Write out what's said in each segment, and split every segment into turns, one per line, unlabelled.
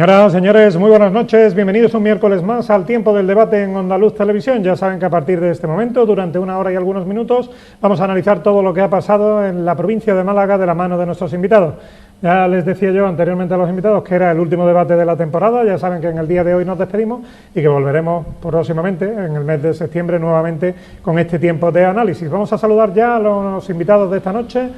Señoras, señores, muy buenas noches, bienvenidos un miércoles más al Tiempo del Debate en Onda Luz Televisión. Ya saben que a partir de este momento, durante una hora y algunos minutos, vamos a analizar todo lo que ha pasado en la provincia de Málaga de la mano de nuestros invitados. Ya les decía yo anteriormente a los invitados que era el último debate de la temporada, ya saben que en el día de hoy nos despedimos y que volveremos próximamente, en el mes de septiembre, nuevamente con este tiempo de análisis. Vamos a saludar ya a los invitados de esta noche.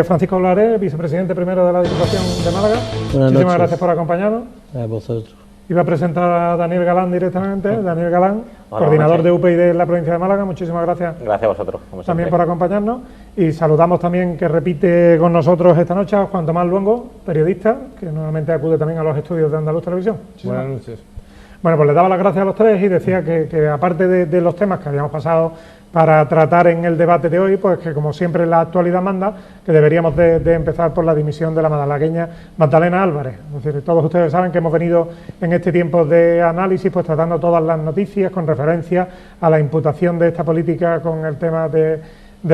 Francisco Blaré, vicepresidente primero de la Diputación de Málaga. Muchísimas gracias por acompañarnos.
A vosotros.
Iba a presentar a Daniel Galán directamente. Daniel Galán, coordinador de UPyD en la provincia de Málaga. Muchísimas gracias.
Gracias a vosotros, como
también
siempre,
por acompañarnos. Y saludamos también, que repite con nosotros esta noche, a Juan Tomás Luengo, periodista, que nuevamente acude también a los estudios de Andaluz Televisión.
Buenas noches.
Bueno, pues les daba las gracias a los tres y decía que aparte de los temas que habíamos pasado para tratar en el debate de hoy, pues que como siempre la actualidad manda, que deberíamos de empezar por la dimisión de la malagueña Magdalena Álvarez. Es decir, todos ustedes saben que hemos venido en este tiempo de análisis pues tratando todas las noticias con referencia a la imputación de esta política con el tema de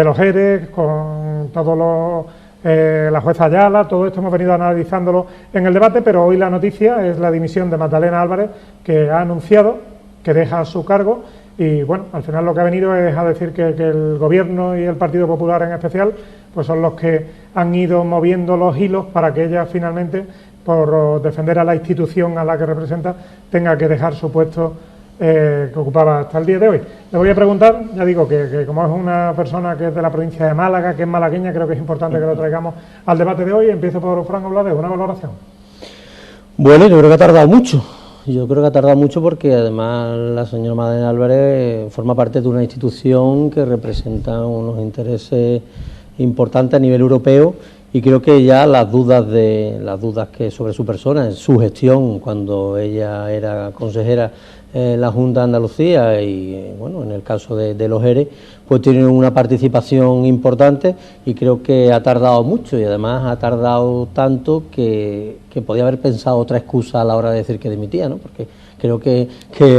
los ERE, con todos los... la jueza Ayala, todo esto hemos venido analizándolo en el debate, pero hoy la noticia es la dimisión de Magdalena Álvarez, que ha anunciado que deja su cargo y, bueno, al final lo que ha venido es a decir que el Gobierno y el Partido Popular en especial pues son los que han ido moviendo los hilos para que ella finalmente, por defender a la institución a la que representa, tenga que dejar su puesto que ocupaba hasta el día de hoy. Le voy a preguntar, ya digo, que como es una persona que es de la provincia de Málaga, que es malagueña, creo que es importante que lo traigamos al debate de hoy. Empiezo por Fran Blaré, una valoración.
Bueno, yo creo que ha tardado mucho. Yo creo que ha tardado mucho porque además la señora Magdalena Álvarez forma parte de una institución que representa unos intereses importantes a nivel europeo y creo que ya las dudas que sobre su persona, en su gestión cuando ella era consejera en la Junta de Andalucía y bueno, en el caso de los ERE, pues tienen una participación importante y creo que ha tardado mucho y además ha tardado tanto que podía haber pensado otra excusa a la hora de decir que dimitía, ¿no? Porque creo que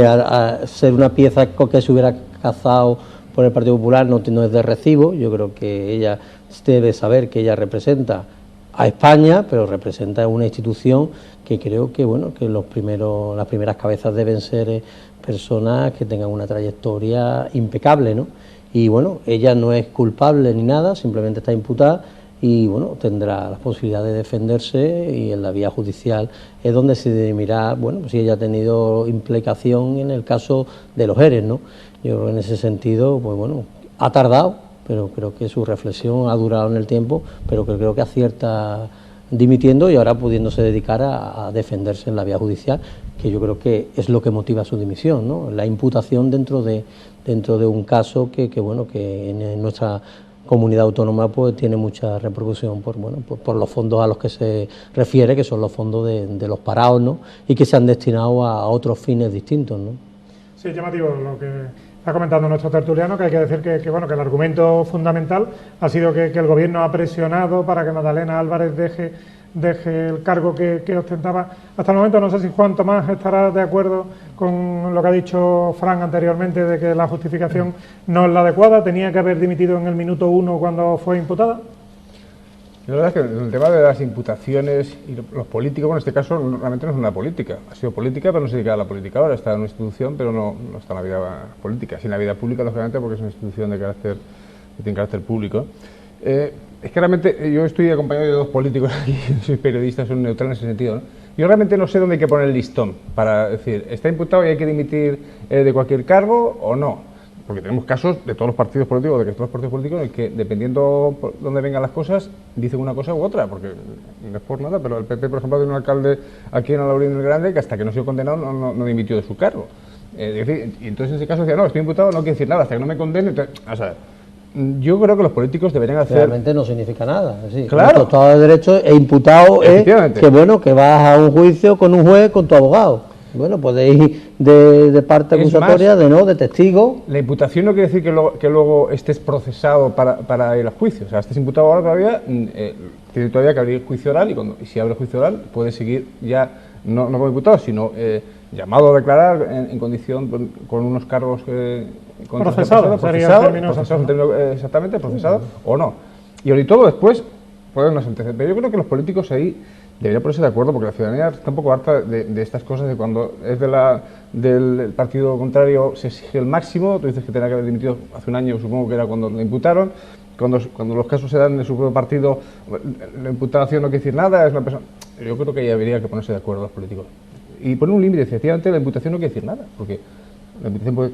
a ser una pieza que se hubiera cazado por el Partido Popular no es de recibo. Yo creo que ella debe saber que ella representa a España, pero representa una institución que creo que bueno, que las primeras cabezas deben ser personas que tengan una trayectoria impecable, ¿no? Y bueno, ella no es culpable ni nada, simplemente está imputada y bueno, tendrá la posibilidad de defenderse y en la vía judicial es donde se dirimirá, bueno, si ella ha tenido implicación en el caso de los ERE, ¿no? Yo en ese sentido, pues bueno, ha tardado, pero creo que su reflexión ha durado en el tiempo, pero que creo que acierta dimitiendo y ahora pudiéndose dedicar a defenderse en la vía judicial, que yo creo que es lo que motiva su dimisión, ¿no? La imputación dentro de un caso que bueno, que en nuestra comunidad autónoma pues tiene mucha repercusión por los fondos a los que se refiere, que son los fondos de los parados, ¿no? Y que se han destinado a otros fines distintos, ¿no?
Sí, llamativo lo que está comentando nuestro tertuliano, que hay que decir que bueno, que el argumento fundamental ha sido que el Gobierno ha presionado para que Magdalena Álvarez deje el cargo que ostentaba hasta el momento. No sé si Juan Tomás estará de acuerdo con lo que ha dicho Fran anteriormente, de que la justificación no es la adecuada, tenía que haber dimitido en el minuto 1 cuando fue imputada.
La verdad es que el tema de las imputaciones y los políticos, bueno, en este caso realmente no es una política, ha sido política pero no se dedica a la política ahora, está en una institución pero no está en la vida política, sí en la vida pública lógicamente porque es una institución que tiene carácter público. Es que realmente yo estoy acompañado de dos políticos aquí, soy periodista, soy neutral en ese sentido, ¿no? Yo realmente no sé dónde hay que poner el listón para decir, ¿está imputado y hay que dimitir de cualquier cargo o no? Porque tenemos casos de todos los partidos políticos, en el que dependiendo por dónde vengan las cosas, dicen una cosa u otra, porque no es por nada, pero el PP, por ejemplo, tiene un alcalde aquí en Alaurín del Grande que hasta que no ha sido condenado no dimitió de su cargo. Es decir, y entonces en ese caso decía, no, estoy imputado, no quiere decir nada, hasta que no me condene. O sea, yo creo que los políticos deberían hacer...
Realmente no significa nada. Sí,
claro.
Estado de Derecho e imputado es que bueno, que vas a un juicio con un juez, con tu abogado. Bueno, podéis ir de parte acusatoria, de testigo.
La imputación no quiere decir que luego estés procesado para ir a juicio. O sea, estés imputado ahora todavía, tiene todavía que abrir juicio oral y si abre juicio oral puede seguir ya, no como imputado, sino llamado a declarar en condición con unos cargos
procesado,
exactamente, procesado o no. Y todo después poner una sentencia. Pero yo creo que los políticos ahí debería ponerse de acuerdo, porque la ciudadanía está un poco harta de estas cosas, de cuando es del partido contrario se exige el máximo. Tú dices que tenía que haber dimitido hace un año, supongo que era cuando le imputaron. Cuando los casos se dan en su propio partido, la imputación no quiere decir nada, es una persona. Yo creo que ahí habría que ponerse de acuerdo los políticos. Y poner un límite, efectivamente, la imputación no quiere decir nada, porque la imputación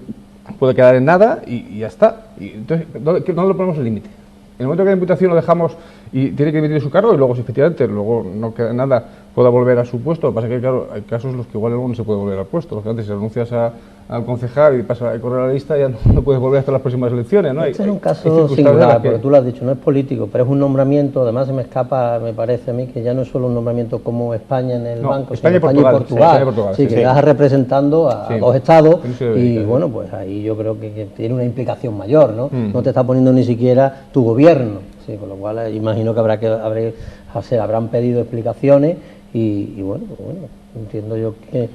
puede quedar en nada y ya está. Y entonces, ¿dónde le ponemos el límite? En el momento que la imputación lo dejamos y tiene que dimitir de su cargo, y luego, si efectivamente, luego no queda nada, pueda volver a su puesto. Lo que pasa es que, claro, hay casos en los que igual luego no se puede volver al puesto. Lógicamente, si renuncias al concejal y pasa a correr a la lista, ya no puedes volver hasta las próximas elecciones, ¿no?
Este es un caso singular, porque tú lo has dicho, no es político, pero es un nombramiento. Además, se me escapa, me parece a mí, que ya no es solo un nombramiento como España en el banco,
España
sino
y Portugal.
Sí, que estás representando a dos estados y,
dedica,
bueno, pues ahí yo creo que tiene una implicación mayor, ¿no? No te está poniendo ni siquiera tu gobierno. Sí, con lo cual imagino que habrán pedido explicaciones y bueno, entiendo yo que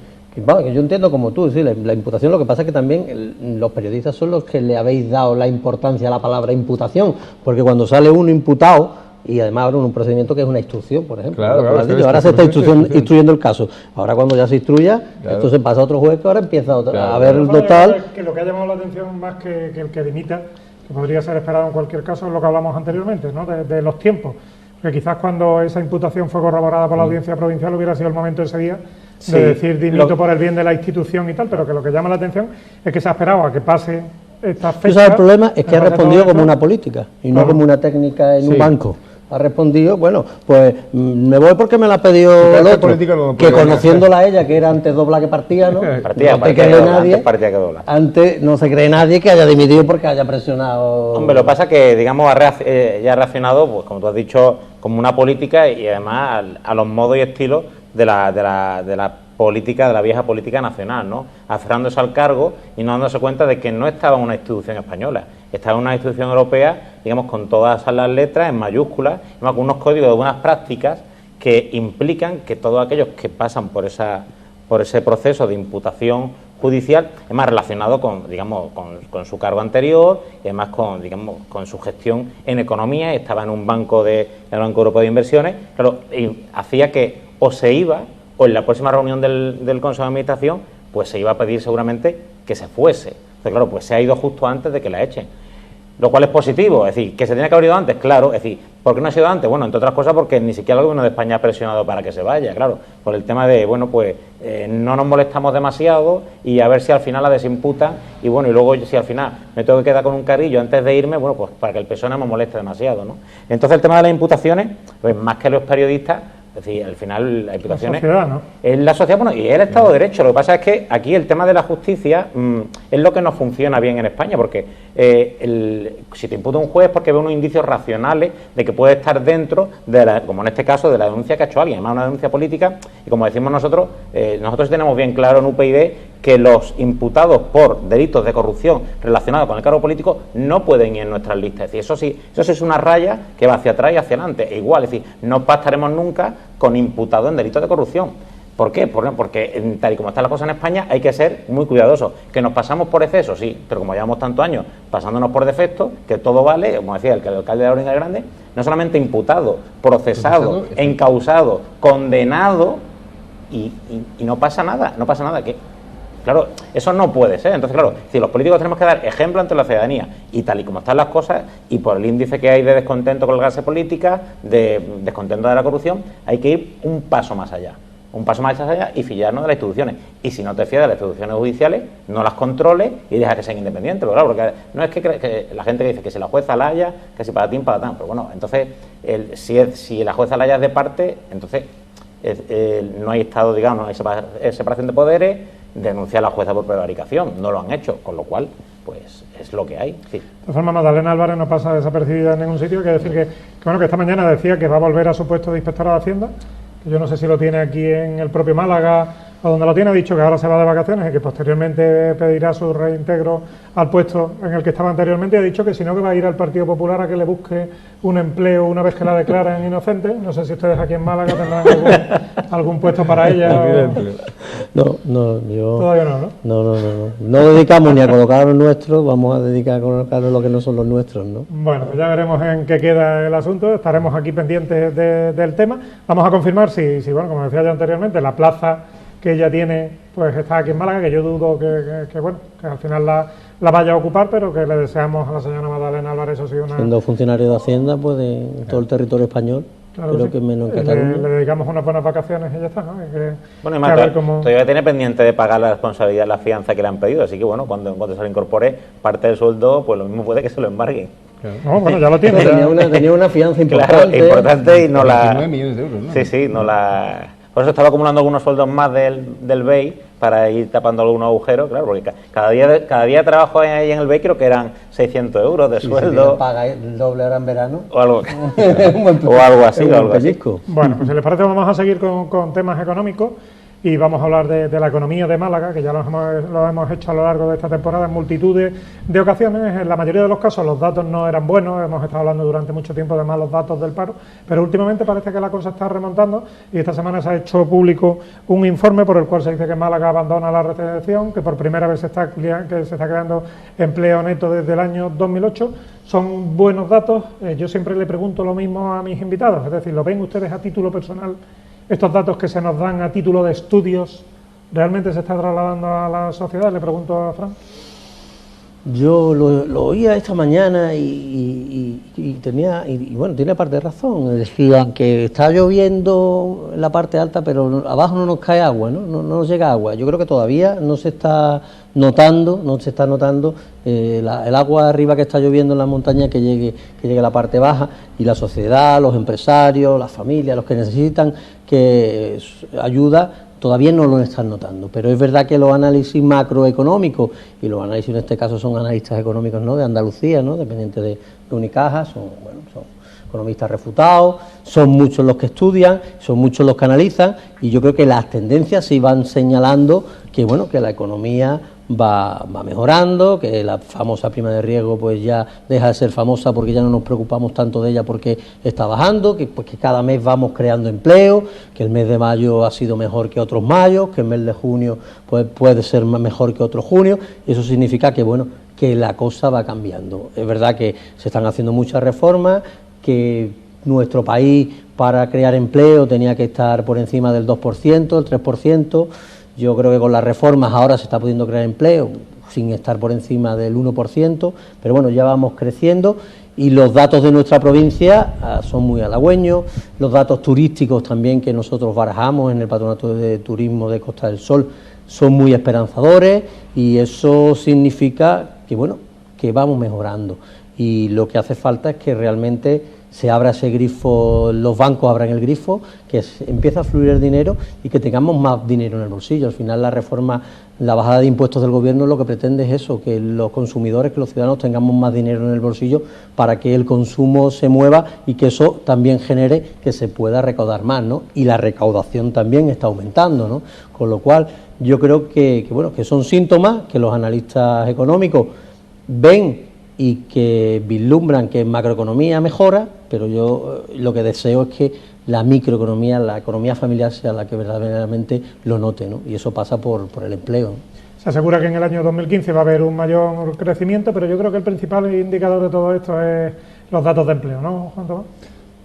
yo entiendo como tú, sí, la imputación. Lo que pasa es que también los periodistas son los que le habéis dado la importancia a la palabra imputación, porque cuando sale uno imputado, y además ahora un procedimiento que es una instrucción, por ejemplo. Ahora se está instruyendo el caso. Ahora cuando ya se instruya, esto se pasa a otro juez que ahora empieza a ver el total.
Que lo que ha llamado la atención más que el que dimita, que podría ser esperado en cualquier caso, es lo que hablamos anteriormente, ¿no? De los tiempos. Porque quizás cuando esa imputación fue corroborada por la audiencia provincial hubiera sido el momento ese día de decir dimito por el bien de la institución y tal, pero que lo que llama la atención es que se ha esperado a que pase esta fecha.
¿Tú sabes el problema? Es que ha respondido como una política y no como una técnica en un banco. Ha respondido, bueno, pues me voy porque me la ha pedido el otro, que conociéndola a ella, que era antes dobla que partía, ¿no? Antes no se cree nadie que haya dimitido porque haya presionado.
Hombre, lo que pasa es que, digamos, ya ha reaccionado, pues como tú has dicho, como una política y además a los modos y estilos de la política, de la vieja política nacional, ¿no? Aferrándose al cargo y no dándose cuenta de que no estaba en una institución española, estaba en una institución europea, digamos, con todas las letras en mayúsculas, con unos códigos de unas prácticas que implican que todos aquellos que pasan por ese proceso de imputación judicial es más relacionado con, digamos, con su cargo anterior y además con su gestión en economía. Estaba en un banco el Banco Europeo de Inversiones, claro, y hacía que o se iba o en la próxima reunión del Consejo de Administración pues se iba a pedir seguramente que se fuese. Entonces, claro, pues se ha ido justo antes de que la echen. Lo cual es positivo, es decir, que se tenía que haber ido antes, claro, es decir, ¿por qué no ha sido antes? Bueno, entre otras cosas porque ni siquiera el gobierno de España ha presionado para que se vaya, claro, por el tema de, bueno, pues no nos molestamos demasiado y a ver si al final la desimputan y bueno, y luego si al final me tengo que quedar con un carrillo antes de irme, bueno, pues para que el PSOE no me moleste demasiado, ¿no? Entonces el tema de las imputaciones, pues más que los periodistas, es decir, al final las imputaciones...
La sociedad, ¿no?
Es la sociedad, bueno, y es el Estado de Derecho. Lo que pasa es que aquí el tema de la justicia es lo que no funciona bien en España, porque si te imputa un juez es porque ve unos indicios racionales de que puede estar dentro, como en este caso, de la denuncia que ha hecho alguien, además una denuncia política, y como decimos nosotros tenemos bien claro en UPyD que los imputados por delitos de corrupción relacionados con el cargo político no pueden ir en nuestras listas. Es decir, eso sí es una raya que va hacia atrás y hacia adelante. E igual, es decir, no pactaremos nunca con imputados en delitos de corrupción. ¿Por qué? Porque tal y como está la cosa en España hay que ser muy cuidadosos. ¿Que nos pasamos por exceso? Sí, pero como llevamos tantos años pasándonos por defecto, que todo vale, como decía el alcalde de Lorena el Grande, no solamente imputado, procesado, encausado, condenado y no pasa nada, Claro, eso no puede ser. Entonces, claro, si los políticos tenemos que dar ejemplo ante la ciudadanía y tal y como están las cosas y por el índice que hay de descontento con la clase política, de descontento de la corrupción, hay que ir un paso más allá y fiarnos de las instituciones. Y si no te fías de las instituciones judiciales, no las controles y deja que sean independientes. Pero claro, porque no es que la gente que dice que si la jueza la haya, que si patatín, patatán. Pero bueno, entonces, si la jueza la haya es de parte, entonces no hay Estado, digamos, no hay separación de poderes. Denunciar a la jueza por prevaricación, no lo han hecho, con lo cual, pues es lo que hay. Sí.
De todas formas, Magdalena Álvarez no pasa desapercibida en ningún sitio. Hay que decir que esta mañana decía que va a volver a su puesto de inspectora de Hacienda, que yo no sé si lo tiene aquí en el propio Málaga o donde lo tiene, ha dicho que ahora se va de vacaciones y que posteriormente pedirá su reintegro al puesto en el que estaba anteriormente, y ha dicho que si no, que va a ir al Partido Popular a que le busque un empleo una vez que la declaren inocente. No sé si ustedes aquí en Málaga tendrán algún puesto para ella.
No, yo...
Todavía no, ¿no?
No dedicamos ni a colocar los nuestros, vamos a dedicar a colocar lo que no son los nuestros, ¿no?
Bueno, pues ya veremos en qué queda el asunto, estaremos aquí pendientes del tema. Vamos a confirmar si, bueno, como decía ya anteriormente, la plaza que ella tiene, pues está aquí en Málaga, que yo dudo que al final la vaya a ocupar, pero que le deseamos a la señora Magdalena Álvarez, eso sí,
siendo funcionario de Hacienda, pues en todo el territorio español,
claro,
creo
sí,
que menos en Cataluña.
Le dedicamos unas buenas vacaciones y ya está, ¿no?
Bueno, y más, todavía tiene pendiente de pagar la responsabilidad, la fianza que le han pedido, así que bueno, cuando se le incorpore parte del sueldo, pues lo mismo puede que se lo embarguen.
Claro. No, bueno, ya lo tiene.
Tenía una fianza importante.
Claro, importante y no la...
19 millones de euros, ¿no?
Sí, no la... Por eso estaba acumulando algunos sueldos más del BEI para ir tapando algunos agujeros, claro, porque cada día de trabajo ahí en el BEI creo que eran 600 euros de sueldo.
Si paga el doble ahora en verano.
O algo, o algo así.
Bueno, pues si les parece vamos a seguir con temas económicos y vamos a hablar de la economía de Málaga, que ya lo hemos hecho a lo largo de esta temporada en multitud de ocasiones. En la mayoría de los casos los datos no eran buenos, hemos estado hablando durante mucho tiempo de malos datos del paro, pero últimamente parece que la cosa está remontando y esta semana se ha hecho público un informe por el cual se dice que Málaga abandona la recesión, que por primera vez se está creando empleo neto desde el año 2008. Son buenos datos. Yo siempre le pregunto lo mismo a mis invitados, es decir, ¿lo ven ustedes a título personal? ¿Estos datos que se nos dan a título de estudios realmente se está trasladando a la sociedad? Le pregunto a Fran.
Yo lo oía esta mañana y tiene parte de razón. Decían que está lloviendo en la parte alta, pero abajo no nos cae agua, ¿no? No nos llega agua. Yo creo que todavía no se está notando el agua arriba que está lloviendo en la montaña que llegue a la parte baja, y la sociedad, los empresarios, las familias, los que necesitan que ayuda, todavía no lo están notando, pero es verdad que los análisis macroeconómicos, y los análisis en este caso son analistas económicos, ¿no?, de Andalucía, ¿no?, dependientes de Unicaja, son economistas refutados, son muchos los que estudian, son muchos los que analizan, y yo creo que las tendencias sí van señalando que la economía va mejorando, que la famosa prima de riesgo pues ya deja de ser famosa porque ya no nos preocupamos tanto de ella porque está bajando, que cada mes vamos creando empleo, que el mes de mayo ha sido mejor que otros mayos, que el mes de junio pues puede ser mejor que otro junio, y eso significa que la cosa va cambiando. Es verdad que se están haciendo muchas reformas, que nuestro país para crear empleo tenía que estar por encima del 2%, el 3%, yo creo que con las reformas ahora se está pudiendo crear empleo sin estar por encima del 1%, pero bueno, ya vamos creciendo y los datos de nuestra provincia son muy halagüeños, los datos turísticos también que nosotros barajamos en el Patronato de Turismo de Costa del Sol son muy esperanzadores, y eso significa que vamos mejorando, y lo que hace falta es que realmente se abra ese grifo, los bancos abran el grifo, que empiece a fluir el dinero y que tengamos más dinero en el bolsillo. Al final la reforma, la bajada de impuestos del gobierno lo que pretende es eso, que los consumidores, que los ciudadanos tengamos más dinero en el bolsillo para que el consumo se mueva y que eso también genere que se pueda recaudar más, ¿no? Y la recaudación también está aumentando, ¿no? Con lo cual yo creo que son síntomas que los analistas económicos ven y que vislumbran que en macroeconomía mejora, pero yo lo que deseo es que la microeconomía, la economía familiar sea la que verdaderamente lo note, ¿no? Y eso pasa por el empleo, ¿no?
Se asegura que en el año 2015 va a haber un mayor crecimiento, pero yo creo que el principal indicador de todo esto es los datos de empleo, ¿no, Juan Tomás?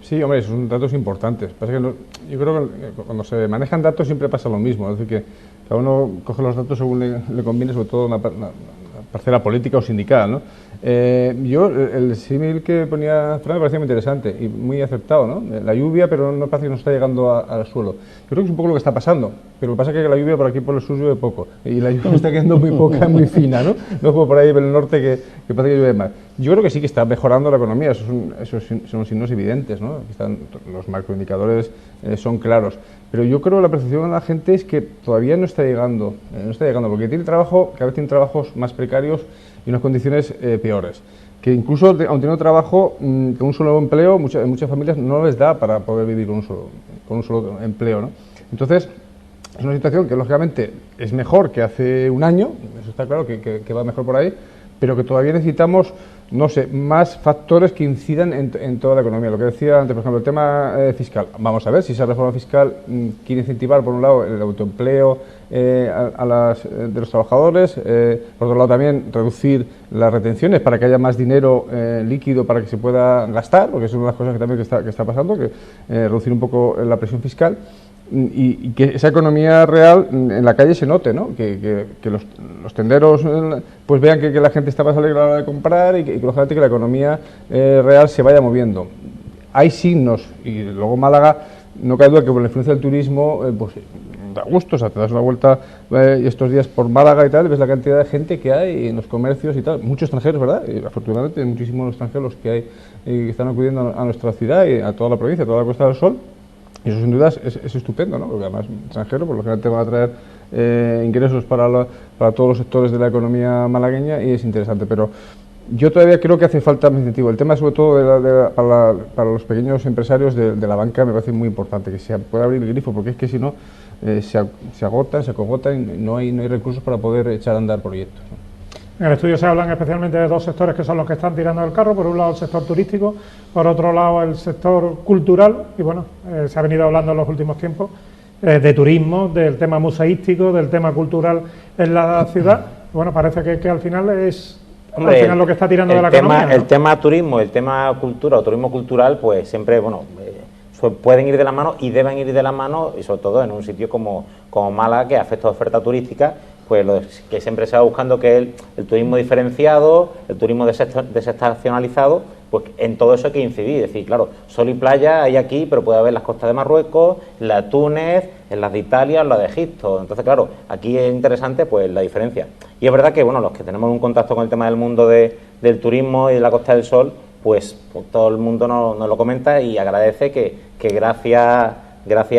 Sí, hombre, son datos importantes. Pasa que yo creo que cuando se manejan datos siempre pasa lo mismo, es decir, que cada uno coge los datos según le conviene, sobre todo una parcela política o sindical, ¿no? El símil que ponía Fran me parecía muy interesante y muy acertado, ¿no? La lluvia, pero no parece que no está llegando al suelo. Yo creo que es un poco lo que está pasando, pero lo que pasa es que la lluvia por aquí por el sur llueve poco, y la lluvia está quedando muy poca, muy fina, ¿no? No como por ahí por el norte que parece que llueve más. Yo creo que sí que está mejorando la economía, esos son signos evidentes, ¿no? Aquí están los macroindicadores, son claros. Pero yo creo que la percepción de la gente es que todavía no está llegando, porque cada vez tiene trabajos más precarios y unas condiciones peores. Que incluso, aun teniendo trabajo, con un solo empleo, en muchas familias no les da para poder vivir con un solo empleo, ¿no? Entonces, Es una situación que, lógicamente, es mejor que hace un año, eso está claro, que va mejor por ahí, pero que todavía necesitamos, no sé, más factores que incidan en toda la economía. Lo que decía antes, por ejemplo, el tema fiscal. Vamos a ver si esa reforma fiscal quiere incentivar, por un lado, el autoempleo de los trabajadores, por otro lado también reducir las retenciones para que haya más dinero líquido para que se pueda gastar, porque es una de las cosas que también que está pasando, que reducir un poco la presión fiscal. Y que esa economía real en la calle se note, ¿no? Que los tenderos pues vean que la gente está más alegre a la hora de comprar y que lógicamente que la economía real se vaya moviendo. Hay signos, y luego Málaga, no cabe duda que por la influencia del turismo, pues da gusto, o sea, te das una vuelta estos días por Málaga y tal, ves la cantidad de gente que hay en los comercios y tal, muchos extranjeros, ¿verdad? Y afortunadamente muchísimos extranjeros que hay que están acudiendo a nuestra ciudad y a toda la provincia, a toda la Costa del Sol. Y eso sin duda es estupendo, ¿no? Porque además extranjero, por lo general te va a traer ingresos para todos los sectores de la economía malagueña y es interesante. Pero yo todavía creo que hace falta más incentivo. El tema sobre todo para los pequeños empresarios de la banca me parece muy importante, que se pueda abrir el grifo, porque es que si no se agotan, se acogotan y no hay recursos para poder echar a andar proyectos, ¿no?
En el estudio se hablan especialmente de dos sectores que son los que están tirando del carro. Por un lado el sector turístico, por otro lado el sector cultural. Y bueno, se ha venido hablando en los últimos tiempos de turismo, del tema museístico, del tema cultural en la ciudad. Bueno, parece que al final es lo que está tirando de la economía, ¿no?
El tema turismo, el tema cultura o turismo cultural, pues siempre, bueno, pueden ir de la mano y deben ir de la mano, y sobre todo en un sitio como Málaga, que afecta a oferta turística, pues lo que siempre se va buscando, que es el turismo diferenciado, el turismo desestacionalizado, pues en todo eso hay que incidir. Es decir, claro, sol y playa hay aquí, pero puede haber las costas de Marruecos, la de Túnez, en las de Italia, en las de Egipto. Entonces, claro, aquí es interesante pues la diferencia. Y es verdad que, bueno, los que tenemos un contacto con el tema del mundo del turismo y de la Costa del Sol, pues todo el mundo nos lo comenta y agradece que gracias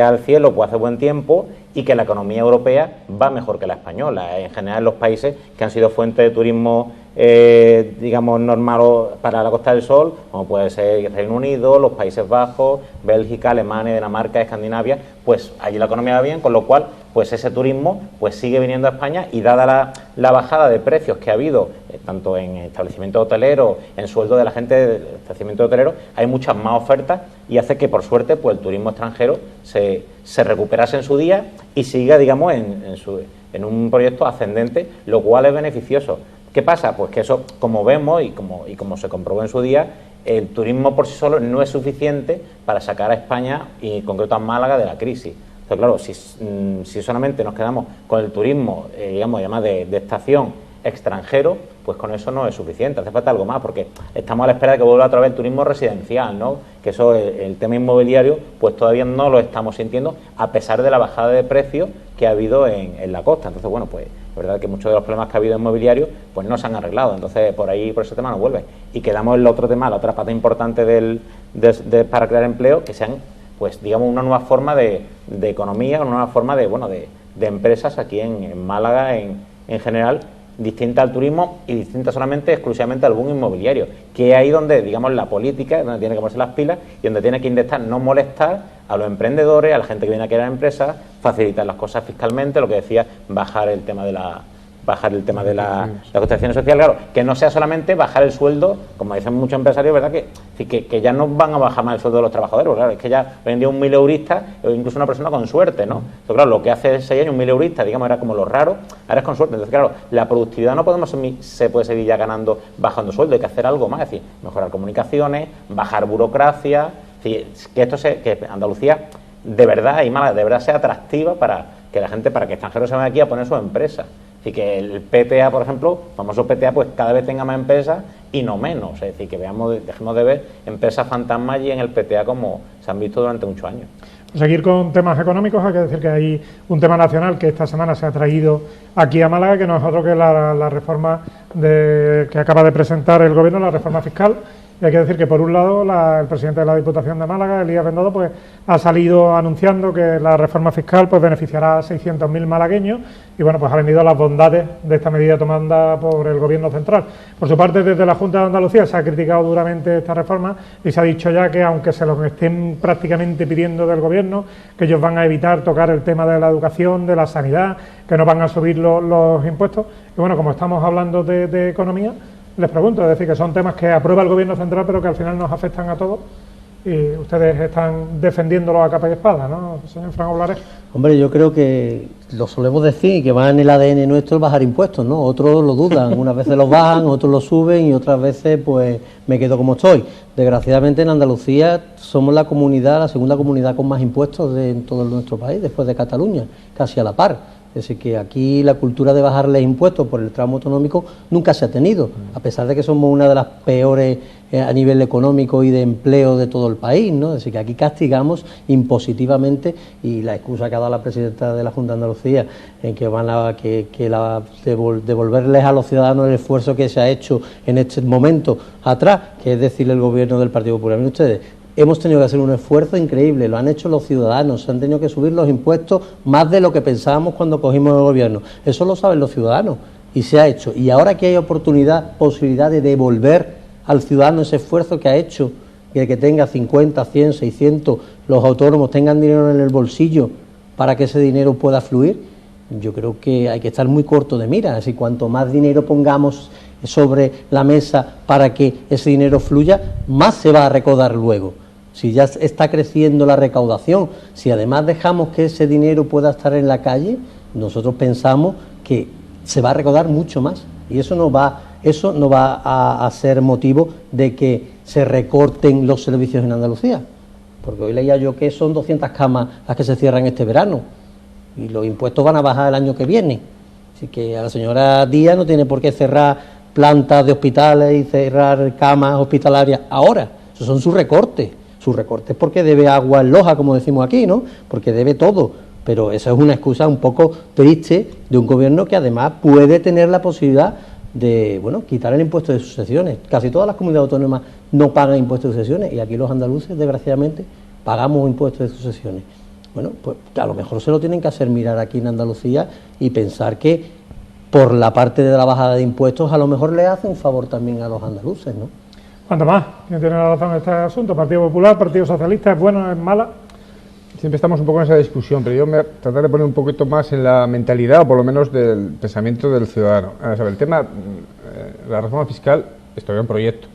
al cielo pues hace buen tiempo y que la economía europea va mejor que la española. En general, los países que han sido fuente de turismo, digamos, normal para la Costa del Sol, como puede ser el Reino Unido, los Países Bajos, Bélgica, Alemania, Dinamarca, Escandinavia, pues allí la economía va bien, con lo cual pues ese turismo pues sigue viniendo a España, y dada la bajada de precios que ha habido tanto en establecimientos hoteleros, en sueldo de la gente del establecimiento hotelero, hay muchas más ofertas y hace que por suerte pues el turismo extranjero se recuperase en su día y siga, digamos, en un proyecto ascendente, lo cual es beneficioso. ¿Qué pasa? Pues que eso, como vemos y como se comprobó en su día, el turismo por sí solo no es suficiente para sacar a España, y en concreto a Málaga, de la crisis. Entonces, claro, si solamente nos quedamos con el turismo, digamos, además de estación extranjero, pues con eso no es suficiente, hace falta algo más, porque estamos a la espera de que vuelva otra vez el turismo residencial, ¿no? Que eso, el tema inmobiliario, pues todavía no lo estamos sintiendo, a pesar de la bajada de precios que ha habido en la costa. Entonces, bueno, pues es verdad que muchos de los problemas que ha habido en inmobiliario pues no se han arreglado, entonces por ese tema no vuelve. Y quedamos en el otro tema, la otra pata importante para crear empleo, que sean, pues digamos, una nueva forma de economía, una nueva forma de empresas aquí en Málaga en general, distinta al turismo y distinta exclusivamente al boom inmobiliario, que es ahí donde, digamos, la política, donde tiene que ponerse las pilas y donde tiene que intentar no molestar a los emprendedores, a la gente que viene a crear empresas, facilitar las cosas fiscalmente, lo que decía, bajar el tema de la cotización social, claro, que no sea solamente bajar el sueldo, como dicen muchos empresarios, ¿verdad? Que ya no van a bajar más el sueldo de los trabajadores, claro, es que ya hoy en día un 1000eurista, o incluso una persona con suerte, ¿no? Entonces, claro, lo que hace 6 años un 1000eurista, digamos, era como lo raro, ahora es con suerte. Entonces, claro, la productividad se puede seguir ya ganando bajando sueldo, hay que hacer algo más, es decir, mejorar comunicaciones, bajar burocracia, es decir, que Andalucía de verdad y Málaga de verdad sea atractiva para que la gente, para que extranjeros se vayan aquí a poner sus empresas. Y que el PTA, por ejemplo, el famoso PTA, pues cada vez tenga más empresas y no menos. Es decir, que dejemos de ver empresas fantasmas allí en el PTA como se han visto durante muchos años.
Seguir con temas económicos, hay que decir que hay un tema nacional que esta semana se ha traído aquí a Málaga, que no es otro que la reforma que acaba de presentar el Gobierno, la reforma fiscal, Y hay que decir que, por un lado, el presidente de la Diputación de Málaga, Elías Bendodo, pues ha salido anunciando que la reforma fiscal pues beneficiará a 600.000 malagueños y, bueno, pues ha vendido las bondades de esta medida tomada por el Gobierno central. Por su parte, desde la Junta de Andalucía se ha criticado duramente esta reforma y se ha dicho ya que, aunque se los estén prácticamente pidiendo del Gobierno, que ellos van a evitar tocar el tema de la educación, de la sanidad, que no van a subir los impuestos. Y, bueno, como estamos hablando de economía, les pregunto, es decir, que son temas que aprueba el Gobierno central, pero que al final nos afectan a todos, y ustedes están defendiéndolo a capa y espada, ¿no, señor Fran Oblares?
Hombre, yo creo que lo solemos decir, que va en el ADN nuestro el bajar impuestos, ¿no? Otros lo dudan, unas veces los bajan, otros los suben y otras veces pues me quedo como estoy. Desgraciadamente en Andalucía somos la segunda comunidad con más impuestos en todo nuestro país, después de Cataluña, casi a la par. Es decir, que aquí la cultura de bajarles impuestos por el tramo autonómico nunca se ha tenido, a pesar de que somos una de las peores a nivel económico y de empleo de todo el país, ¿no? Es decir, que aquí castigamos impositivamente, y la excusa que ha dado la presidenta de la Junta de Andalucía en que van a devolverles a los ciudadanos el esfuerzo que se ha hecho en este momento atrás, que es decir, el Gobierno del Partido Popular. Miren ustedes, hemos tenido que hacer un esfuerzo increíble, lo han hecho los ciudadanos, se han tenido que subir los impuestos más de lo que pensábamos cuando cogimos el gobierno. Eso lo saben los ciudadanos y se ha hecho. Y ahora que hay posibilidad de devolver al ciudadano ese esfuerzo que ha hecho, y el que tenga 50, 100, 600, los autónomos tengan dinero en el bolsillo para que ese dinero pueda fluir, yo creo que hay que estar muy corto de mira. Así, cuanto más dinero pongamos sobre la mesa para que ese dinero fluya, más se va a recaudar luego. Si ya está creciendo la recaudación, si además dejamos que ese dinero pueda estar en la calle, nosotros pensamos que se va a recaudar mucho más, y eso no va a ser motivo de que se recorten los servicios en Andalucía, porque hoy leía yo que son 200 camas las que se cierran este verano y los impuestos van a bajar el año que viene. Así que a la señora Díaz no tiene por qué cerrar plantas de hospitales y cerrar camas hospitalarias ahora. Esos son sus recortes porque debe agua en Loja, como decimos aquí, ¿no? Porque debe todo, pero esa es una excusa un poco triste de un gobierno que además puede tener la posibilidad de, bueno, quitar el impuesto de sucesiones. Casi todas las comunidades autónomas no pagan impuestos de sucesiones, y aquí los andaluces, desgraciadamente, pagamos impuestos de sucesiones. Bueno, pues a lo mejor se lo tienen que hacer mirar aquí en Andalucía y pensar que por la parte de la bajada de impuestos a lo mejor le hace un favor también a los andaluces, ¿no?
¿Cuánto más? ¿Quién tiene la razón en este asunto? ¿Partido Popular, Partido Socialista? ¿Es bueno, es mala?
Siempre estamos un poco en esa discusión, pero yo me trataré de poner un poquito más en la mentalidad, o por lo menos del pensamiento del ciudadano. El tema, la reforma fiscal, es todavía un proyecto.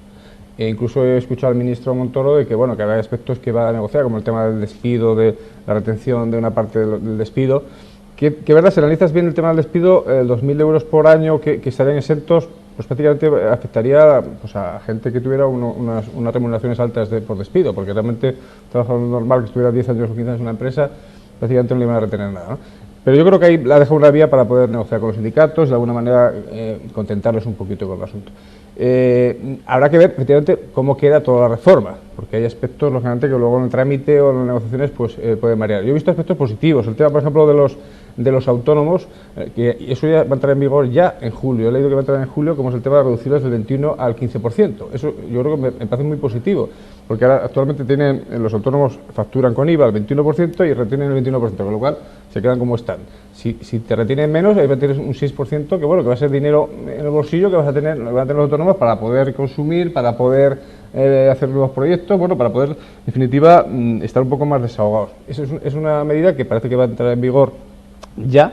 E incluso he escuchado al ministro Montoro de que, bueno, que hay aspectos que va a negociar, como el tema del despido, de la retención de una parte del despido. Que verdad, si analizas bien el tema del despido, 2.000 euros por año que estarían exentos, pues prácticamente afectaría pues a gente que tuviera unas remuneraciones altas por despido, porque realmente un trabajador normal que estuviera 10 años o 15 años en una empresa, prácticamente no le iban a retener nada, ¿no? Pero yo creo que ahí la ha dejado una vía para poder negociar con los sindicatos y de alguna manera contentarles un poquito con el asunto. Habrá que ver efectivamente cómo queda toda la reforma, porque hay aspectos, lógicamente, que luego en el trámite o en las negociaciones pues pueden variar. Yo he visto aspectos positivos, el tema, por ejemplo, de los autónomos, que eso ya va a entrar en vigor ya en julio. He leído que va a entrar en julio, como es el tema de reducirlos del 21 al 15%. Eso yo creo que me parece muy positivo, porque ahora actualmente los autónomos facturan con IVA al 21% y retienen el 21%, con lo cual se quedan como están. Si te retienen menos, ahí va a tener un 6%, que bueno, que va a ser dinero en el bolsillo que van a tener los autónomos para poder consumir, para poder hacer nuevos proyectos, bueno, para poder, en definitiva, estar un poco más desahogados. Eso es una medida que parece que va a entrar en vigor ya,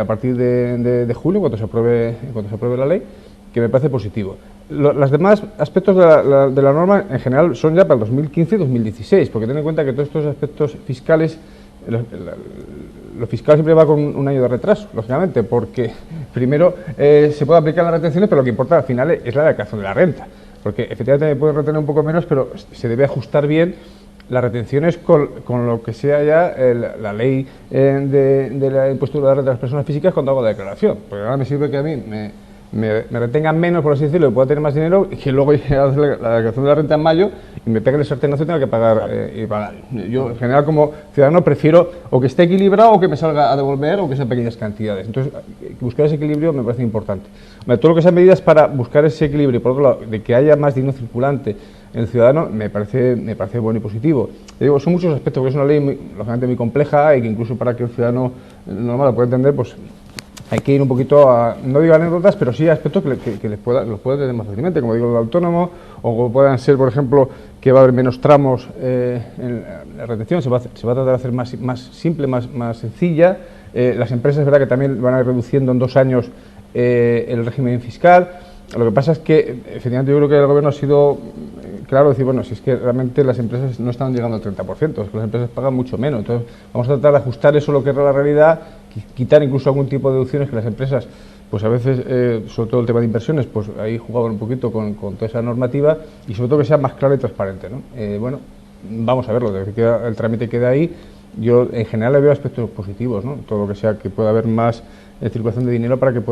a partir de julio, cuando se apruebe la ley, que me parece positivo. Los demás aspectos de la norma, en general, son ya para el 2015 y 2016, porque ten en cuenta que todos estos aspectos fiscales, lo fiscal siempre va con un año de retraso, lógicamente, porque primero se puede aplicar las retenciones, pero lo que importa al final es la declaración de la renta, porque efectivamente puede retener un poco menos, pero se debe ajustar bien las retenciones con lo que sea ya la ley del impuesto de la renta de las personas físicas cuando hago la declaración, porque ahora me sirve que a mí me retengan menos, por así decirlo, y pueda tener más dinero, y que luego llegue a hacer la declaración de la renta en mayo y me peguen el sartenazo y tenga que pagar y pagar. Yo, en general, como ciudadano, prefiero o que esté equilibrado o que me salga a devolver o que sean pequeñas cantidades. Entonces, buscar ese equilibrio me parece importante. Todo lo que sean medidas para buscar ese equilibrio, por otro lado, de que haya más dinero circulante, en el ciudadano me parece bueno y positivo. Digo, son muchos aspectos, porque es una ley lógicamente muy compleja y que incluso para que el ciudadano normal lo pueda entender, pues hay que ir un poquito a, no digo anécdotas, pero sí a aspectos que los pueda tener más fácilmente, como digo, el autónomo, o como puedan ser, por ejemplo, que va a haber menos tramos en la retención, se va a tratar de hacer más simple, más sencilla. Las empresas, es verdad que también van a ir reduciendo en 2 años el régimen fiscal. Lo que pasa es que, efectivamente, yo creo que el Gobierno ha sido claro, decir, bueno, si es que realmente las empresas no están llegando al 30%, es que las empresas pagan mucho menos. Entonces, vamos a tratar de ajustar eso a lo que es la realidad, quitar incluso algún tipo de deducciones que las empresas, pues a veces, sobre todo el tema de inversiones, pues ahí jugaban un poquito con toda esa normativa y sobre todo que sea más claro y transparente, ¿no? Bueno, vamos a verlo, el trámite queda ahí. Yo, en general, le veo aspectos positivos, ¿no? Todo lo que sea que pueda haber más circulación de dinero para que se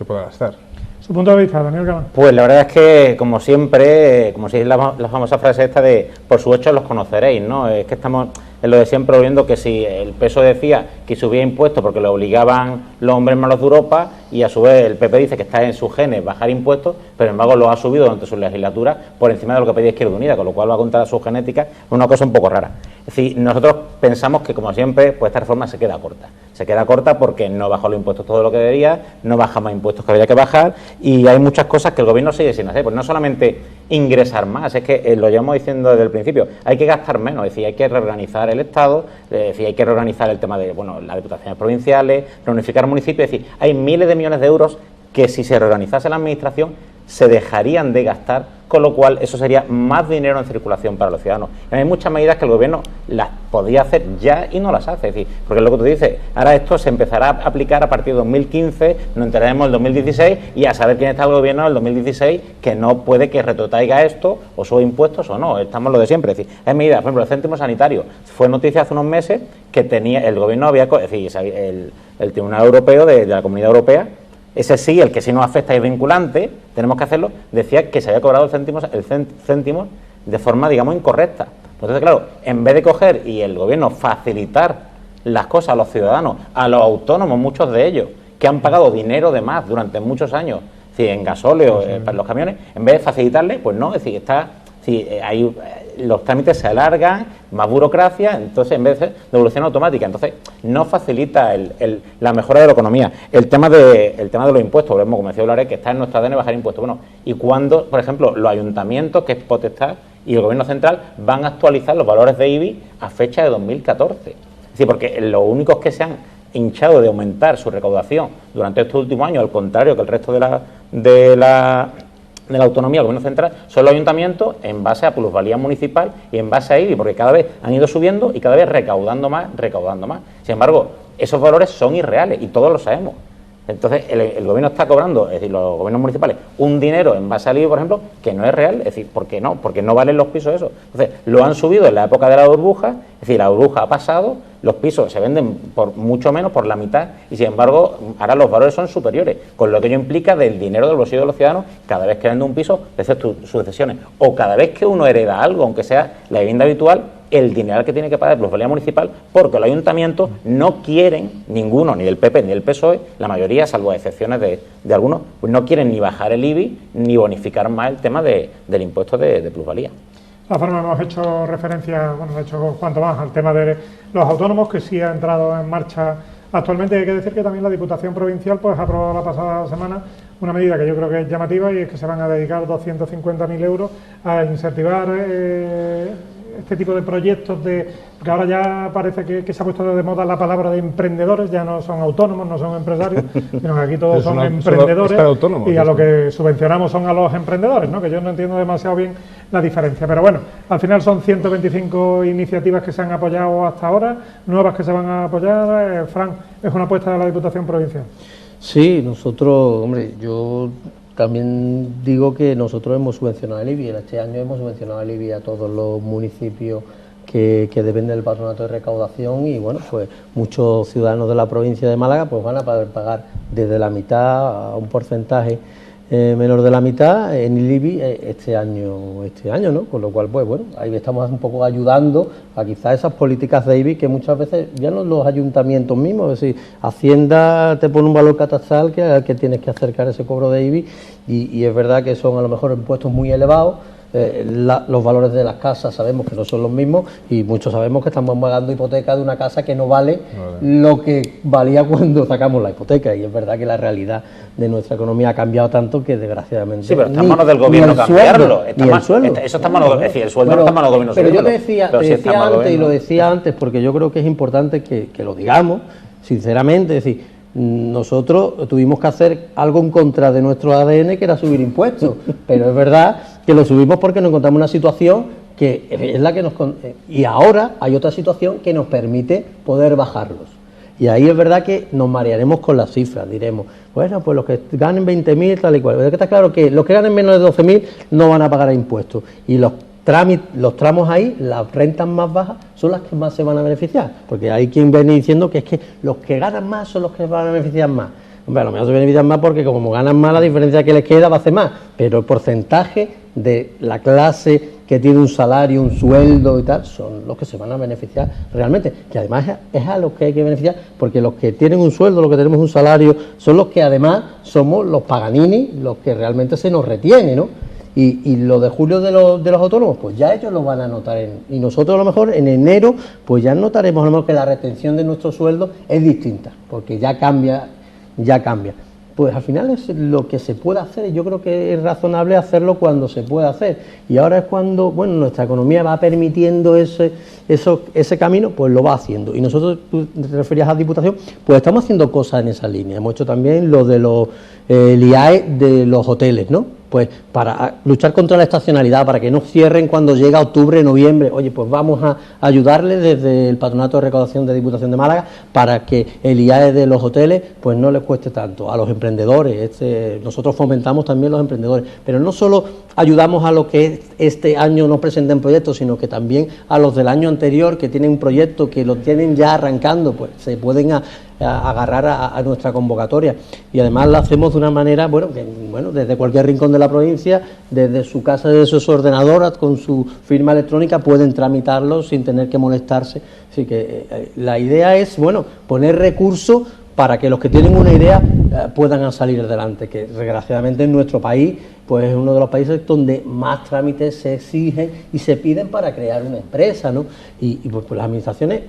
pueda gastar.
Su punto de vista, Daniel Galán.
Pues la verdad es que, como siempre, como si la famosa frase esta de por sus hechos los conoceréis, ¿no? Es que estamos en lo de siempre viendo que si el PSOE decía que subía impuestos porque lo obligaban los hombres malos de Europa, y a su vez el PP dice que está en sus genes bajar impuestos, pero sin embargo lo ha subido durante su legislatura por encima de lo que pedía Izquierda Unida, con lo cual va contra su genética, es una cosa un poco rara. Es decir, nosotros pensamos que, como siempre, pues esta reforma se queda corta porque no bajó los impuestos todo lo que debería, no baja más impuestos que había que bajar, y hay muchas cosas que el Gobierno sigue sin hacer. Pues no solamente ingresar más, es que lo llevamos diciendo desde el principio, hay que gastar menos, es decir, hay que reorganizar el Estado, es decir, hay que reorganizar el tema de, bueno, las diputaciones provinciales, reunificar municipios, es decir, hay miles de millones de euros que, si se reorganizase la administración, se dejarían de gastar, con lo cual eso sería más dinero en circulación para los ciudadanos. Y hay muchas medidas que el Gobierno las podía hacer ya y no las hace, es decir, porque es lo que tú dices, ahora esto se empezará a aplicar a partir de 2015, nos enteraremos en el 2016 y a saber quién está el Gobierno en el 2016, que no puede que retrotraiga esto o sube impuestos o no, estamos lo de siempre. Es decir, hay medidas, por ejemplo, el céntimo sanitario, fue noticia hace unos meses que el Gobierno había, es decir, el Tribunal Europeo de la Comunidad Europea, ese sí, el que sí nos afecta y es vinculante, tenemos que hacerlo, decía que se había cobrado el céntimo de forma, digamos, incorrecta. Entonces, claro, en vez de coger y el Gobierno facilitar las cosas a los ciudadanos, a los autónomos, muchos de ellos, que han pagado dinero de más durante muchos años, es decir, en gasóleo, para los camiones, en vez de facilitarles, pues no, es decir, los trámites se alargan, más burocracia, entonces en vez de devolución automática, entonces no facilita la mejora de la economía. El tema de los impuestos, vemos, como decía Olares, que está en nuestra ADN bajar impuestos. Bueno, y cuando, por ejemplo, los ayuntamientos, que es potestad, y el Gobierno central van a actualizar los valores de IBI a fecha de 2014. Es decir, porque los únicos que se han hinchado de aumentar su recaudación durante estos últimos años, al contrario que el resto de la autonomía del Gobierno central, son los ayuntamientos en base a plusvalía municipal y en base a IBI, porque cada vez han ido subiendo y cada vez recaudando más. Sin embargo, esos valores son irreales y todos lo sabemos. Entonces, el Gobierno está cobrando, es decir, los gobiernos municipales, un dinero en base al IBI, por ejemplo, que no es real. Es decir, ¿por qué no? Porque no valen los pisos eso. Entonces, lo han subido en la época de la burbuja, es decir, la burbuja ha pasado, los pisos se venden por mucho menos, por la mitad, y sin embargo, ahora los valores son superiores, con lo que ello implica del dinero del bolsillo de los ciudadanos cada vez que vende un piso, excepto sucesiones, o cada vez que uno hereda algo, aunque sea la vivienda habitual, el dinero que tiene que pagar plusvalía municipal, porque los ayuntamientos no quieren, ninguno, ni del PP ni del PSOE, la mayoría, salvo excepciones de algunos, pues no quieren ni bajar el IBI ni bonificar más el tema del impuesto de plusvalía.
De todas formas, hemos hecho referencia, bueno, de hecho, cuanto más, al tema de los autónomos, que sí ha entrado en marcha actualmente. Hay que decir que también la Diputación Provincial pues ha aprobado la pasada semana una medida que yo creo que es llamativa, y es que se van a dedicar 250.000 euros a incentivar este tipo de proyectos, porque ahora ya parece que se ha puesto de moda la palabra de emprendedores, ya no son autónomos, no son empresarios, sino que aquí todos son emprendedores, y a lo que subvencionamos son a los emprendedores, ¿no? Que yo no entiendo demasiado bien la diferencia. Pero bueno, al final son 125 iniciativas que se han apoyado hasta ahora, nuevas que se van a apoyar. Fran, ¿es una apuesta de la Diputación Provincial?
Sí, nosotros, hombre, yo también digo que nosotros hemos subvencionado el IBI. Este año hemos subvencionado el IBI a todos los municipios que dependen del patronato de recaudación, y bueno, pues muchos ciudadanos de la provincia de Málaga pues van a poder pagar desde la mitad a un porcentaje menor de la mitad en el IBI este año, ¿no? Con lo cual, pues bueno, ahí estamos un poco ayudando a quizás esas políticas de IBI que muchas veces ya no los ayuntamientos mismos, es decir, Hacienda te pone un valor catastral que tienes que acercar ese cobro de IBI, y es verdad que son a lo mejor impuestos muy elevados, los valores de las casas sabemos que no son los mismos y muchos sabemos que estamos pagando hipoteca de una casa que no vale lo que valía cuando sacamos la hipoteca, y es verdad que la realidad de nuestra economía ha cambiado tanto que desgraciadamente...
Sí, pero está en manos del gobierno cambiarlo.
Eso
está en manos, es decir, el sueldo no está en manos del gobierno.
Pero yo te decía antes, y lo decía antes, porque yo creo que es importante que lo digamos, sinceramente, es decir, nosotros tuvimos que hacer algo en contra de nuestro ADN, que era subir impuestos, pero es verdad que lo subimos porque nos encontramos una situación que es la que nos... Y ahora hay otra situación que nos permite poder bajarlos. Y ahí es verdad que nos marearemos con las cifras, diremos, bueno, pues los que ganen 20.000, tal y cual. Pero es que está claro que los que ganen menos de 12.000 no van a pagar impuestos. Y los tramos ahí, las rentas más bajas, son las que más se van a beneficiar. Porque hay quien viene diciendo que es que los que ganan más son los que van a beneficiar más. Hombre, a lo mejor se benefician más porque como ganan más, la diferencia que les queda va a ser más. Pero el porcentaje de la clase que tiene un salario, un sueldo y tal, son los que se van a beneficiar realmente. Que además es a los que hay que beneficiar, porque los que tienen un sueldo, los que tenemos un salario, son los que además somos los Paganini, los que realmente se nos retiene, ¿no? Y lo de julio de los autónomos, pues ya ellos lo van a notar. Y nosotros a lo mejor en enero, pues ya notaremos a lo mejor que la retención de nuestro sueldo es distinta, porque ya cambia. Pues al final es lo que se puede hacer, y yo creo que es razonable hacerlo cuando se puede hacer. Y ahora es cuando, bueno, nuestra economía va permitiendo ese camino, pues lo va haciendo. Y nosotros, tú te referías a Diputación, pues estamos haciendo cosas en esa línea. Hemos hecho también lo de el IAE de los hoteles, ¿no? Pues para luchar contra la estacionalidad, para que no cierren cuando llega octubre, noviembre. Oye, pues vamos a ayudarles desde el Patronato de Recaudación de Diputación de Málaga para que el IAE de los hoteles pues no les cueste tanto. A los emprendedores, nosotros fomentamos también los emprendedores, pero no solo ayudamos a los que este año nos presenten proyectos, sino que también a los del año anterior que tienen un proyecto, que lo tienen ya arrancando, pues se pueden agarrar a nuestra convocatoria. Y además lo hacemos de una manera, bueno, desde cualquier rincón de la provincia, desde su casa, desde su ordenador, con su firma electrónica, pueden tramitarlo sin tener que molestarse. Así que la idea es, bueno, poner recursos para que los que tienen una idea puedan salir adelante, que desgraciadamente en nuestro país pues es uno de los países donde más trámites se exigen y se piden para crear una empresa, ¿no? Y pues las administraciones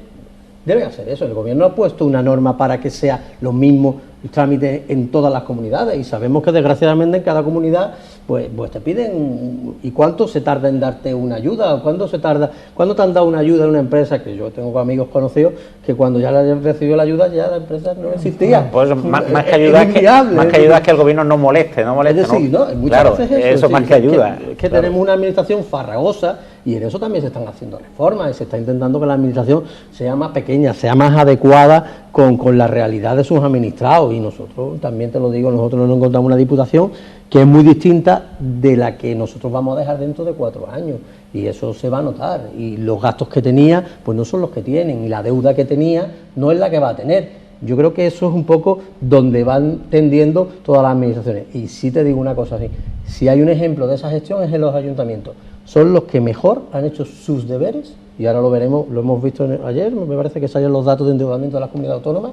deben hacer eso. El gobierno ha puesto una norma para que sea los mismos trámites en todas las comunidades, y sabemos que desgraciadamente en cada comunidad pues te piden. ¿Y cuánto se tarda en darte una ayuda? ¿Cuándo te han dado una ayuda en una empresa? Que yo tengo amigos conocidos que cuando ya recibió la ayuda ya la empresa no existía.
Pues más que ayuda es que el gobierno no moleste. Es decir, ¿no? Muchas veces eso más que ayuda.
Es que tenemos una administración farragosa, y en eso también se están haciendo reformas, y se está intentando que la administración sea más pequeña, sea más adecuada con la realidad de sus administrados. Y nosotros, también te lo digo, nosotros nos encontramos una diputación que es muy distinta de la que nosotros vamos a dejar dentro de 4 años, y eso se va a notar. Y los gastos que tenía pues no son los que tienen, y la deuda que tenía no es la que va a tener. Yo creo que eso es un poco donde van tendiendo todas las administraciones. Y sí te digo una cosa así, si hay un ejemplo de esa gestión es en los ayuntamientos. Son los que mejor han hecho sus deberes, y ahora lo veremos, lo hemos visto ayer, me parece que salieron los datos de endeudamiento de las comunidades autónomas.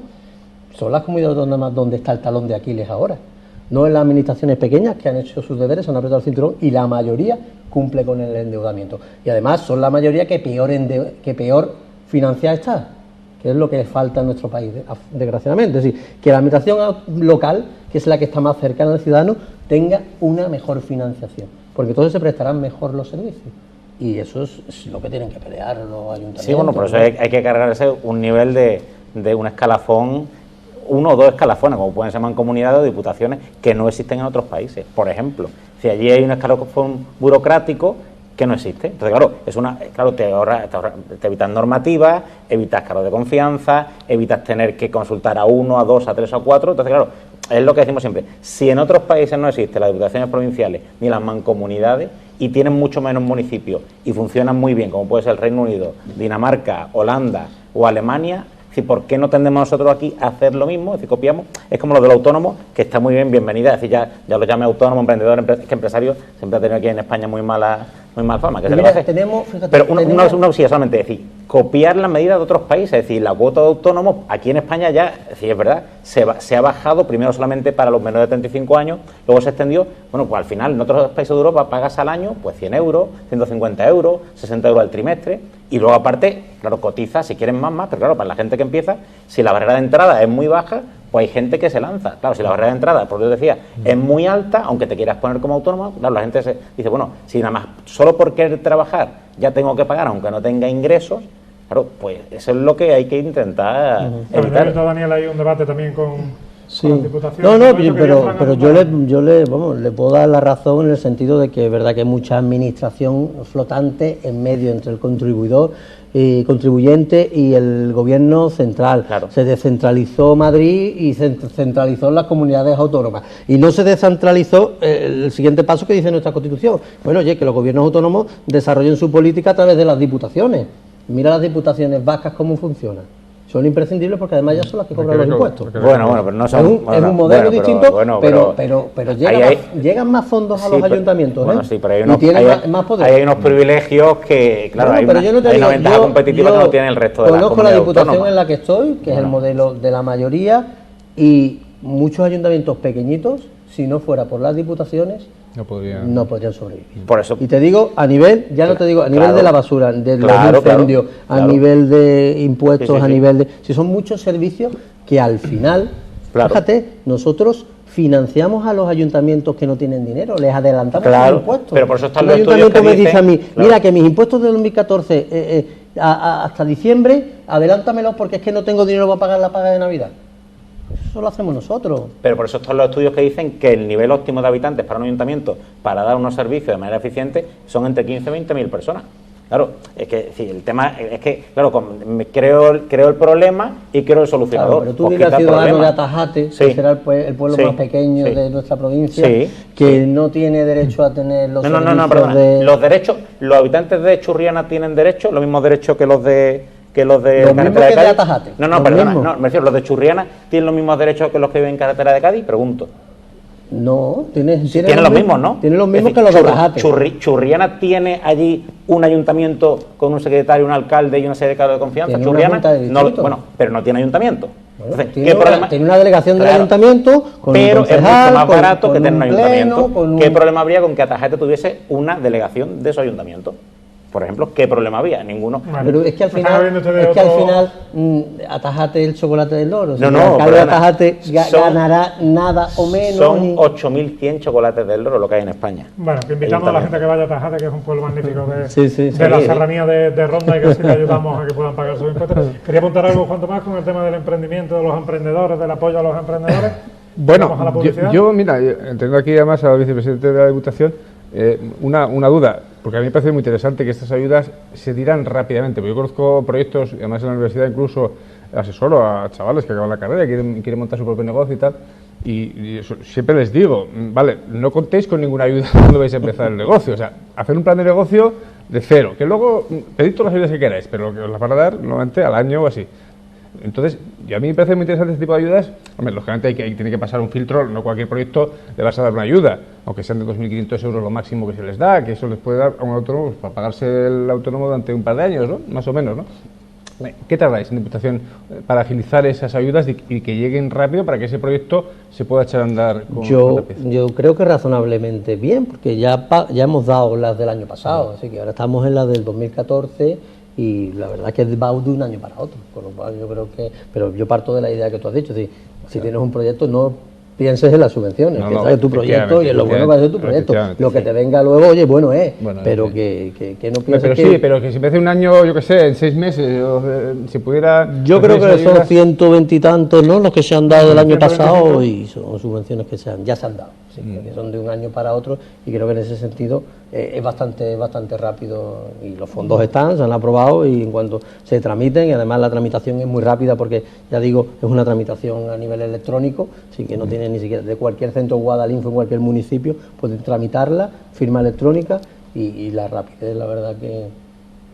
Son las comunidades autónomas donde está el talón de Aquiles ahora. No en las administraciones pequeñas, que han hecho sus deberes, han apretado el cinturón, y la mayoría cumple con el endeudamiento. Y además son la mayoría que peor financiada está, que es lo que falta en nuestro país, desgraciadamente. Es decir, que la administración local, que es la que está más cercana al ciudadano, tenga una mejor financiación, porque entonces se prestarán mejor los servicios. Y eso es lo que tienen que pelear los ayuntamientos.
Sí, bueno, por eso hay que cargarse un nivel de un escalafón, 1 o 2 escalafones, como pueden ser mancomunidades o diputaciones, que no existen en otros países. Por ejemplo, si allí hay un escalafón burocrático que no existe. Entonces, claro, te evitas normativas, evitas cargos de confianza, evitas tener que consultar a 1, a 2, a 3 o a 4. Entonces, claro, es lo que decimos siempre. Si en otros países no existen las diputaciones provinciales ni las mancomunidades, y tienen mucho menos municipios y funcionan muy bien, como puede ser el Reino Unido, Dinamarca, Holanda o Alemania, ¿por qué no tendemos nosotros aquí a hacer lo mismo? Es decir, copiamos. Es como lo del autónomo, que está muy bien, bienvenida. Es decir, ya lo llame autónomo, emprendedor, que empresario siempre ha tenido aquí en España muy mala muy mal fama, que se
Mira,
le va a hacer.
fíjate,
Pero una cosilla solamente, es decir, copiar las medidas de otros países, es decir, la cuota de autónomos aquí en España ya, es decir, es verdad, se ha bajado primero solamente para los menores de 35 años, luego se extendió, bueno, pues al final en otros países de Europa pagas al año pues 100 euros, 150 euros, 60 euros al trimestre, y luego aparte, claro, cotiza si quieren más, pero claro, para la gente que empieza, si la barrera de entrada es muy baja, pues hay gente que se lanza. Claro, si la barrera de entrada, por lo que decía, es muy alta, aunque te quieras poner como autónomo, claro, la gente dice, bueno, si nada más, solo por querer trabajar ya tengo que pagar, aunque no tenga ingresos, claro, pues eso es lo que hay que intentar evitar.
Daniel, hay un debate también con las diputaciones.
Pero yo le puedo dar la razón en el sentido de que es verdad que hay mucha administración flotante en medio entre el contribuidor y contribuyente y el gobierno central.
Claro.
Se descentralizó Madrid y se centralizó las comunidades autónomas. Y no se descentralizó el siguiente paso que dice nuestra Constitución. Bueno, oye, que los gobiernos autónomos desarrollen su política a través de las diputaciones. Mira las diputaciones vascas cómo funcionan. Son imprescindibles porque además ya son las que cobran los impuestos.
Bueno, pero no son...
Es un modelo distinto, pero llegan más fondos a los
pero,
ayuntamientos,
bueno, sí, pero
más poder.
hay unos privilegios que, claro,
bueno,
hay una ventaja competitiva que no tiene el resto de las comunidades
autónomas. Conozco la diputación
autónomas
en la que estoy, que es el modelo de la mayoría, y muchos ayuntamientos pequeñitos, si no fuera por las diputaciones, no podrían sobrevivir.
Por eso,
y te digo, a nivel, ya no te digo, a nivel de la basura, de los incendios, a nivel de impuestos, a nivel de... Si son muchos servicios que al final, fíjate, nosotros financiamos a los ayuntamientos que no tienen dinero, les adelantamos los impuestos.
Pero por eso están
los
estudios que
me
dicen,
dice a mí, mira que mis impuestos de 2014 hasta diciembre, adelántamelos porque es que no tengo dinero para pagar la paga de Navidad. Eso lo hacemos nosotros.
Pero por eso están los estudios que dicen que el nivel óptimo de habitantes para un ayuntamiento, para dar unos servicios de manera eficiente, son entre 15 y 20.000 personas. Claro, es que sí, el tema es que, claro, creo el problema y creo el solucionador.
Claro, pero tú dile al ciudadano de Atajate, que será el pueblo más pequeño de nuestra provincia, que no tiene derecho a tener los servicios
Los derechos, los habitantes de Churriana tienen derecho, los mismos derechos que los de carretera de Cádiz.
Atajate.
Me refiero, los de Churriana tienen los mismos derechos que los que viven en carretera de Cádiz, pregunto.
No, tienen
los mismos, ¿no?
Tienen los mismos que los de Atajate.
Churriana tiene allí un ayuntamiento con un secretario, un alcalde y una serie de cargos de confianza.
¿Tiene
Churriana, pero no tiene ayuntamiento.
Bueno, entonces, tiene una delegación del ayuntamiento, con
pero
un concejal,
es mucho más barato que tener un ayuntamiento.
Pleno,
¿Qué problema habría con que Atajate tuviese una delegación de su ayuntamiento? Por ejemplo, ¿qué problema había? Ninguno.
Pero es que al final, Atajate el chocolate del loro.
El
alcalde de Atajate ganará nada o menos.
Son 8.100 chocolates del loro lo que hay en España.
Bueno, que invitamos a la gente que vaya a Atajate, que es un pueblo magnífico de la serranía de Ronda, y que así le ayudamos a que puedan pagar sus impuestos. Quería apuntar algo, Juan Tomás, con el tema del emprendimiento, de los emprendedores, del apoyo a los emprendedores.
Bueno, yo mira, entiendo aquí además al vicepresidente de la Diputación una duda, porque a mí me parece muy interesante que estas ayudas se dirán rápidamente, porque yo conozco proyectos, además en la universidad incluso asesoro a chavales que acaban la carrera y quieren montar su propio negocio y tal, y siempre les digo, vale, no contéis con ninguna ayuda cuando vais a empezar el negocio, o sea, hacer un plan de negocio de cero, que luego pedid todas las ayudas que queráis, pero que os las van a dar normalmente al año o así. Entonces, y a mí me parece muy interesante este tipo de ayudas. Hombre, lógicamente tiene que pasar un filtro, no cualquier proyecto le vas a dar una ayuda, aunque sean de 2.500 euros lo máximo que se les da, que eso les puede dar a un autónomo pues, para pagarse el autónomo durante un par de años, ¿no? Más o menos, ¿no? ¿Qué tardáis en Diputación para agilizar esas ayudas y que lleguen rápido para que ese proyecto se pueda echar a andar con
yo creo que razonablemente bien, porque ya hemos dado las del año pasado, así que ahora estamos en las del 2014 y la verdad es que va de un año para otro, con lo cual yo creo que... Pero yo parto de la idea que tú has dicho, si tienes un proyecto no pienses en las subvenciones, piensa en tu proyecto y en lo bueno que va a ser tu proyecto. Lo que te venga luego, oye, bueno pero que no pienses
pero que si me hace un año, yo qué sé, en 6 meses, si pudiera...
Yo creo que son 120 y tantos, ¿no?, los que se han dado el año pasado y son subvenciones que ya se han dado, que son de un año para otro, y creo que en ese sentido es bastante rápido y los fondos se han aprobado y en cuanto se tramiten, y además la tramitación es muy rápida porque, ya digo, es una tramitación a nivel electrónico, así que no tiene ni siquiera de cualquier centro Guadalinfo en cualquier municipio, pueden tramitarla, firma electrónica y la rapidez, la verdad que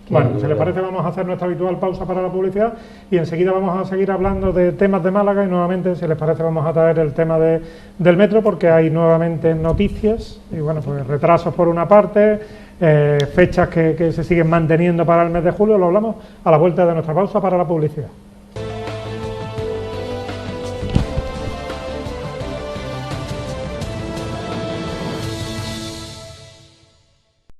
Bueno, si les parece vamos a hacer nuestra habitual pausa para la publicidad y enseguida vamos a seguir hablando de temas de Málaga y nuevamente, si les parece, vamos a traer el tema del metro porque hay nuevamente noticias y bueno, pues retrasos por una parte, fechas que se siguen manteniendo para el mes de julio, lo hablamos a la vuelta de nuestra pausa para la publicidad.